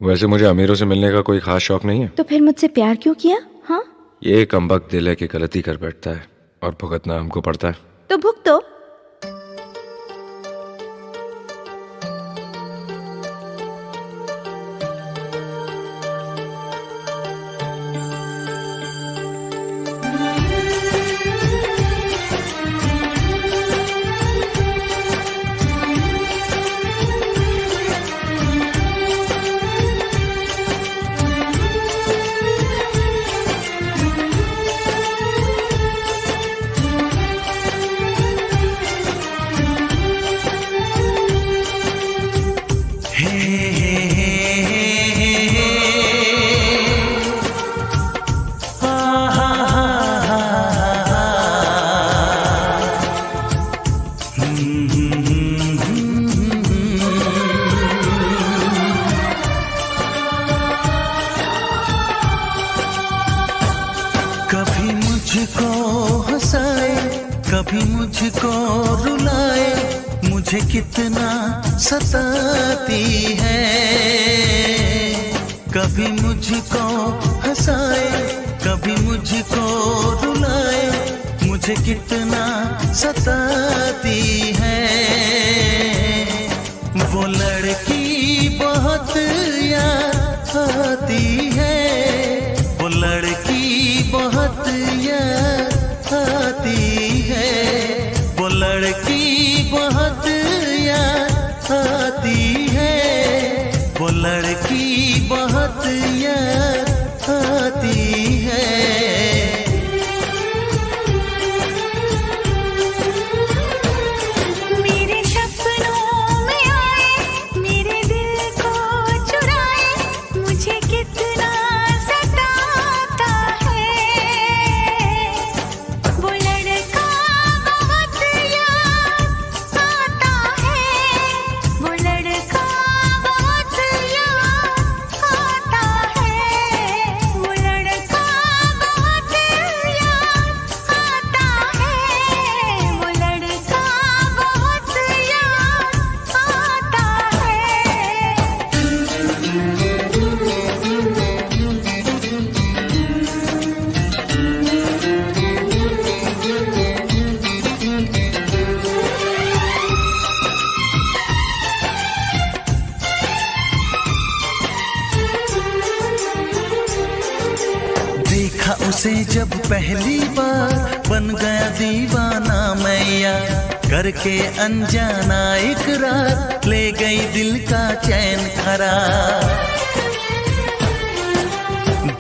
वैसे मुझे अमीरों से मिलने का कोई खास शौक नहीं है। तो फिर मुझसे प्यार क्यों किया? हाँ, ये कमबख्त दिल है कि गलती कर बैठता है और भुगतना हमको पड़ता है। तो भुगतो। कभी मुझको हंसाए, कभी मुझको रुलाए, मुझे कितना सताती है। कभी मुझको हंसाए, कभी मुझको रुलाए, मुझे कितना सताती है। वो लड़की बहुत याद आती है, वो लड़की बहुत याद आती है, वो लड़की बहुत याद आती है, वो लड़की बहुत याद आती है। मेरे सपनों में आए, मेरे दिल को चुराए, मुझे कितना सताता है। वो लड़का बहुत याद आता है, वो लड़का बहुत याद आता है, वो लड़का बहुत याद आता है, वो लड़का बहुत याद आता देखा उसे जब पहली बार, बन गया दीवाना मैया, करके अनजाना इकरार, ले गई दिल का चैन करार।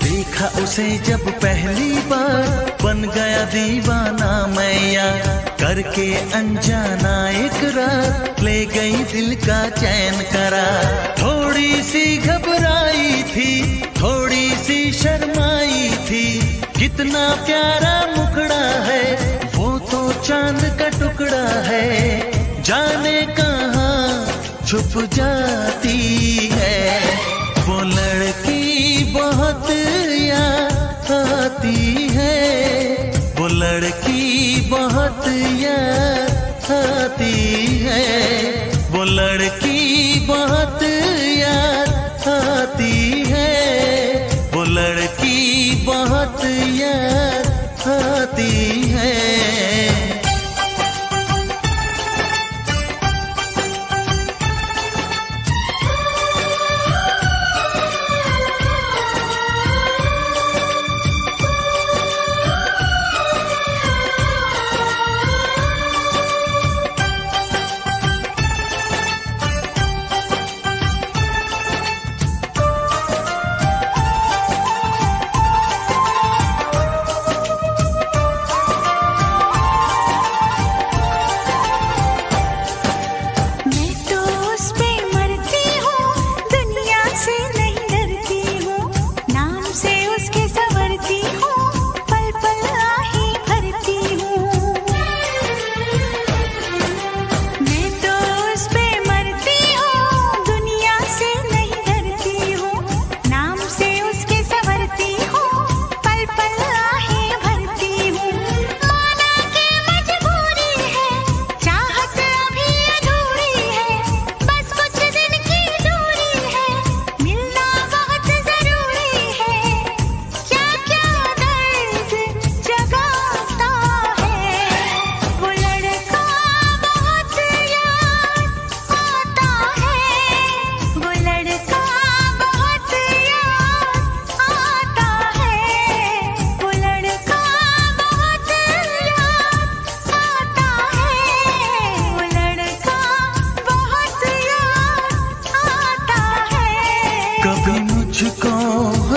देखा उसे जब पहली बार, बन गया दीवाना मैया, करके अनजाना इकरार, ले गई दिल का चैन करार। थोड़ी सी घबराई थी, थोड़ी सी शर्माई थी, कितना प्यारा मुखड़ा है, वो तो चांद का टुकड़ा है, जाने कहाँ छुप जाती है। वो लड़की बहुत याद आती है, वो लड़की बहुत याद आती है, वो लड़की बहुत याद आती है, वो लड़की बहुत याद आती है।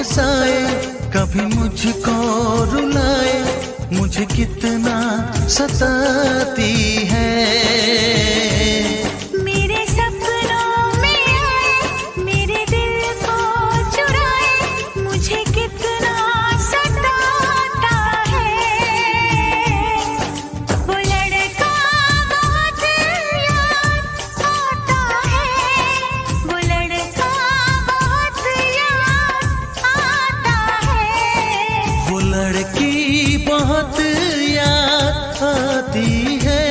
हंसाए, कभी मुझको रुलाए, मुझे कितना सताती है। मेरे सपनों में आए, मेरे दिल को चुराए, मुझे कितना सताता है। वो लड़का बहुत याद आता है, वो लड़का बहुत याद आता है। वो लड़की बहुत याद आती है,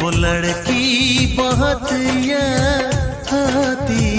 वो लड़की बहुत याद आती